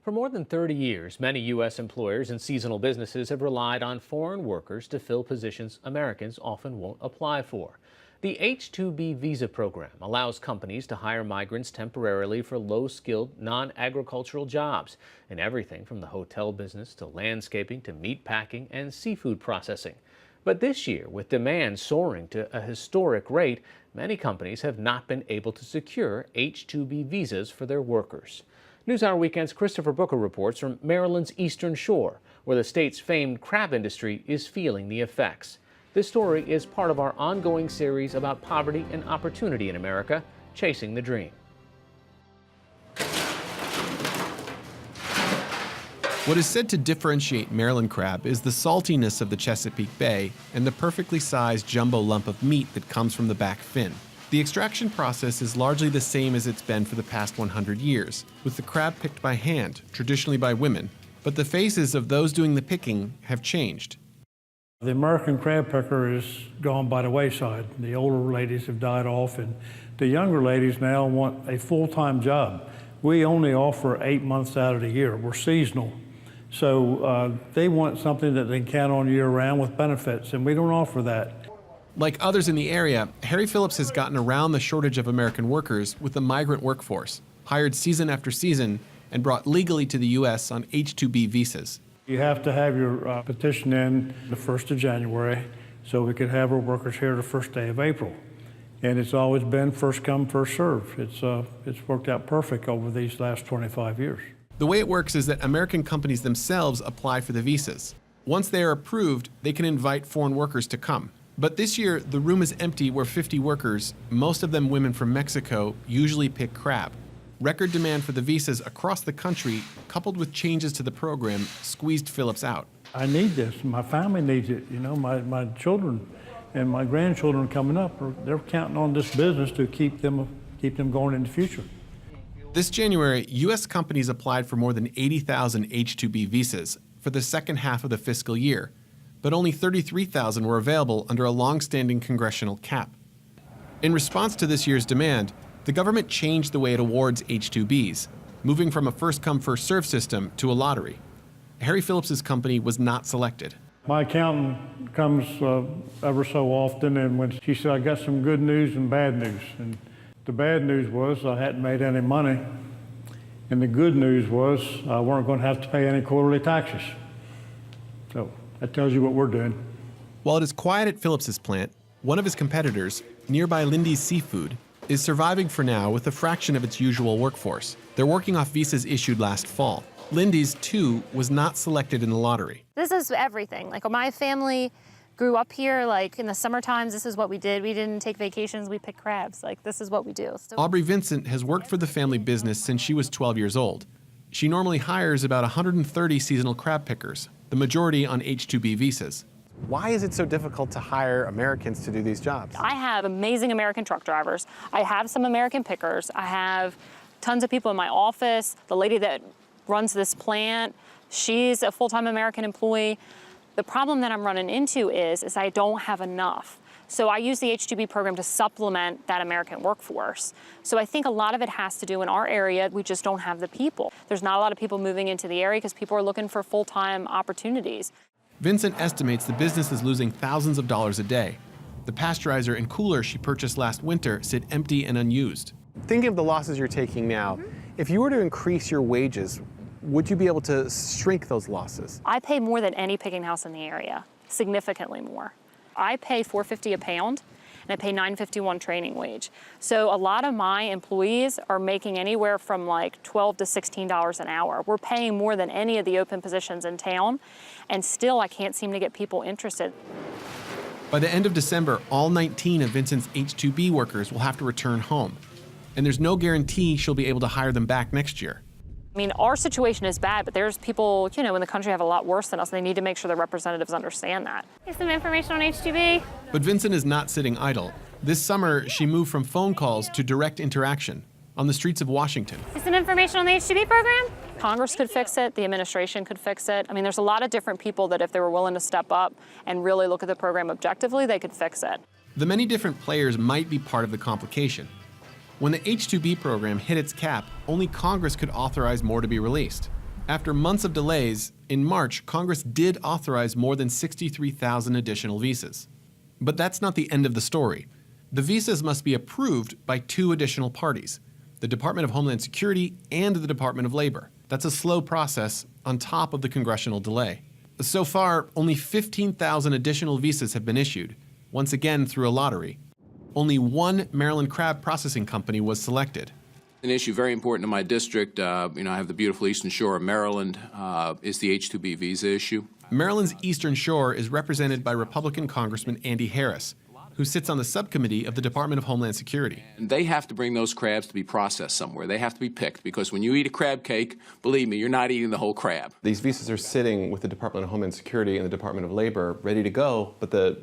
For more than 30 years, many U.S. employers and seasonal businesses have relied on foreign workers to fill positions Americans often won't apply for. The H-2B visa program allows companies to hire migrants temporarily for low-skilled, non-agricultural jobs in everything from the hotel business to landscaping to meat packing and seafood processing. But this year, with demand soaring to a historic rate, many companies have not been able to secure H-2B visas for their workers. NewsHour Weekend's Christopher Booker reports from Maryland's Eastern Shore, where the state's famed crab industry is feeling the effects. This story is part of our ongoing series about poverty and opportunity in America, Chasing the Dream. What is said to differentiate Maryland crab is the saltiness of the Chesapeake Bay and the perfectly sized jumbo lump of meat that comes from the back fin. The extraction process is largely the same as it's been for the past 100 years, with the crab picked by hand, traditionally by women, but the faces of those doing the picking have changed. The American crab picker is gone by the wayside. The older ladies have died off, and the younger ladies now want a full-time job. We only offer 8 months out of the year. We're seasonal. So they want something that they can count on year-round with benefits, and we don't offer that. Like others in the area, Harry Phillips has gotten around the shortage of American workers with the migrant workforce, hired season after season, and brought legally to the U.S. on H-2B visas. You have to have your petition in the 1st of January so we could have our workers here the first day of April. And it's always been first come, first served. It's worked out perfect over these last 25 years. The way it works is that American companies themselves apply for the visas. Once they are approved, they can invite foreign workers to come. But this year, the room is empty where 50 workers, most of them women from Mexico, usually pick crab. Record demand for the visas across the country, coupled with changes to the program, squeezed Phillips out. I need this. My family needs it. You know, my children and my grandchildren coming up, they're counting on this business to keep them going in the future. This January, U.S. companies applied for more than 80,000 H-2B visas for the second half of the fiscal year, but only 33,000 were available under a long-standing congressional cap. In response to this year's demand, the government changed the way it awards H-2Bs, moving from a first-come, first-served system to a lottery. Harry Phillips's company was not selected. My accountant comes ever so often, and when she said, I got some good news and bad news. And the bad news was I hadn't made any money, and the good news was I weren't going to have to pay any quarterly taxes. So that tells you what we're doing. While it is quiet at Phillips's plant, one of his competitors, nearby Lindy's Seafood, is surviving for now with a fraction of its usual workforce. They're working off visas issued last fall. Lindy's, too, was not selected in the lottery. This is everything. Like, my family grew up here. Like, in the summer times, this is what we did. We didn't take vacations, we picked crabs. Like, this is what we do. So Aubrey Vincent has worked for the family business since she was 12 years old. She normally hires about 130 seasonal crab pickers, the majority on H-2B visas. Why is it so difficult to hire Americans to do these jobs? I have amazing American truck drivers. I have some American pickers. I have tons of people in my office. The lady that runs this plant, she's a full-time American employee. The problem that I'm running into is I don't have enough. So I use the H-2B program to supplement that American workforce. So I think a lot of it has to do in our area, we just don't have the people. There's not a lot of people moving into the area because people are looking for full-time opportunities. Vincent estimates the business is losing thousands of dollars a day. The pasteurizer and cooler she purchased last winter sit empty and unused. Thinking of the losses you're taking now, if you were to increase your wages, would you be able to shrink those losses? I pay more than any picking house in the area, significantly more. I pay $4.50 a pound, and I pay $9.51 training wage. So a lot of my employees are making anywhere from like $12 to $16 an hour. We're paying more than any of the open positions in town, and still I can't seem to get people interested. By the end of December, all 19 of Vincent's H-2B workers will have to return home, and there's no guarantee she'll be able to hire them back next year. I mean, our situation is bad, but there's people, in the country have a lot worse than us, and they need to make sure their representatives understand that. Here's some information on H-2B. But Vincent is not sitting idle. This summer, she moved from phone calls to direct interaction on the streets of Washington. Here's some information on the H-2B program. Congress could fix it, the administration could fix it. I mean, there's a lot of different people that if they were willing to step up and really look at the program objectively, they could fix it. The many different players might be part of the complication. When the H-2B program hit its cap, only Congress could authorize more to be released. After months of delays, in March, Congress did authorize more than 63,000 additional visas. But that's not the end of the story. The visas must be approved by two additional parties, the Department of Homeland Security and the Department of Labor. That's a slow process on top of the congressional delay. So far, only 15,000 additional visas have been issued, once again through a lottery. Only one Maryland crab processing company was selected. An issue very important to my district, I have the beautiful Eastern Shore of Maryland, is the H-2B visa issue. Maryland's Eastern Shore is represented by Republican Congressman Andy Harris, who sits on the subcommittee of the Department of Homeland Security. And they have to bring those crabs to be processed somewhere. They have to be picked, because when you eat a crab cake, believe me, you're not eating the whole crab. These visas are sitting with the Department of Homeland Security and the Department of Labor ready to go, but the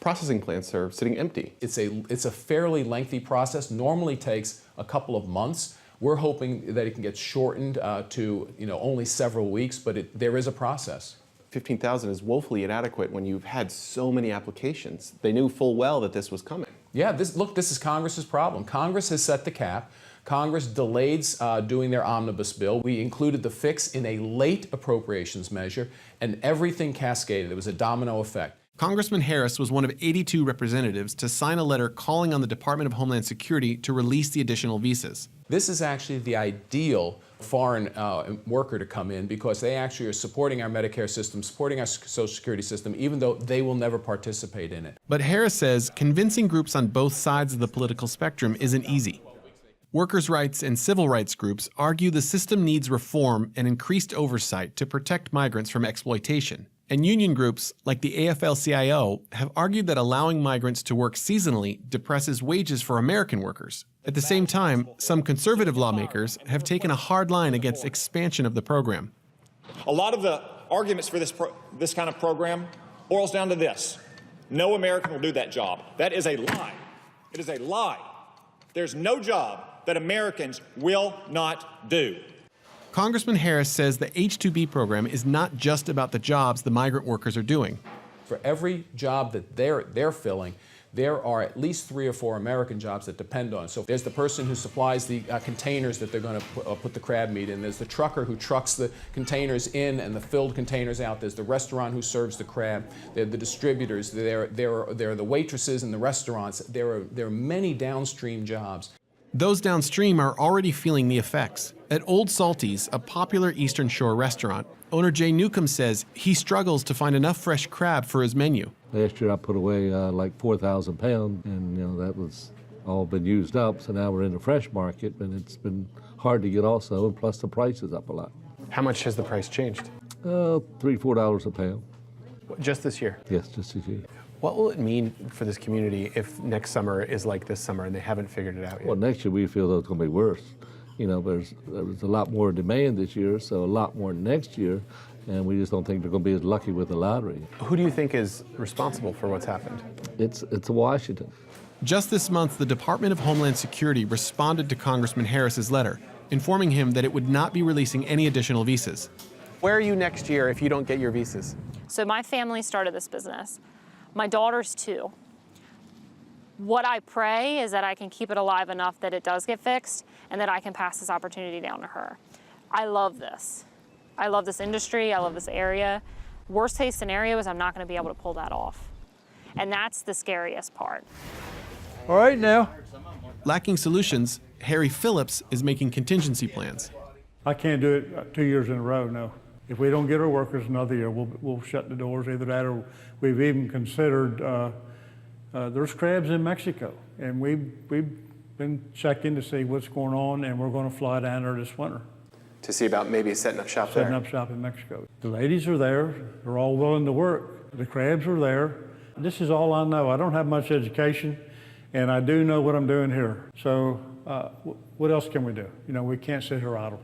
processing plants are sitting empty. It's a fairly lengthy process, normally takes a couple of months. We're hoping that it can get shortened to only several weeks, but there is a process. 15,000 is woefully inadequate when you've had so many applications. They knew full well that this was coming. Yeah, this is Congress's problem. Congress has set the cap. Congress delayed doing their omnibus bill. We included the fix in a late appropriations measure, and everything cascaded. It was a domino effect. Congressman Harris was one of 82 representatives to sign a letter calling on the Department of Homeland Security to release the additional visas. This is actually the ideal foreign worker to come in, because they actually are supporting our Medicare system, supporting our Social Security system, even though they will never participate in it. But Harris says convincing groups on both sides of the political spectrum isn't easy. Workers' rights and civil rights groups argue the system needs reform and increased oversight to protect migrants from exploitation. And union groups, like the AFL-CIO, have argued that allowing migrants to work seasonally depresses wages for American workers. At the same time, some conservative lawmakers have taken a hard line against expansion of the program. A lot of the arguments for this kind of program boils down to this: no American will do that job. That is a lie. It is a lie. There's no job that Americans will not do. Congressman Harris says the H-2B program is not just about the jobs the migrant workers are doing. For every job that they're filling, there are at least 3 or 4 American jobs that depend on it. So there's the person who supplies the containers that they're going to put the crab meat in. There's the trucker who trucks the containers in and the filled containers out. There's the restaurant who serves the crab. They're the distributors. There are the waitresses in the restaurants. There are many downstream jobs. Those downstream are already feeling the effects. At Old Salty's, a popular Eastern Shore restaurant, owner Jay Newcomb says he struggles to find enough fresh crab for his menu. Last year I put away like 4,000 pounds, and that was all been used up. So now we're in the fresh market, and it's been hard to get also, and plus the price is up a lot. How much has the price changed? $3-4 a pound. Just this year? Yes, just this year. What will it mean for this community if next summer is like this summer and they haven't figured it out yet? Well, next year we feel that it's going to be worse. There's a lot more demand this year, so a lot more next year, and we just don't think they're going to be as lucky with the lottery. Who do you think is responsible for what's happened? It's Washington. Just this month, the Department of Homeland Security responded to Congressman Harris's letter, informing him that it would not be releasing any additional visas. Where are you next year if you don't get your visas? So my family started this business. My daughter's 2. What I pray is that I can keep it alive enough that it does get fixed and that I can pass this opportunity down to her. I love this. I love this industry. I love this area. Worst case scenario is I'm not going to be able to pull that off. And that's the scariest part. All right now. Lacking solutions, Harry Phillips is making contingency plans. I can't do it 2 years in a row, no. If we don't get our workers another year, we'll shut the doors, either that or we've even considered, there's crabs in Mexico, and we've been checking to see what's going on, and we're going to fly down there this winter. To see about maybe setting up shop there? Setting up shop in Mexico. The ladies are there. They're all willing to work. The crabs are there. This is all I know. I don't have much education, and I do know what I'm doing here. So what else can we do? We can't sit here idle.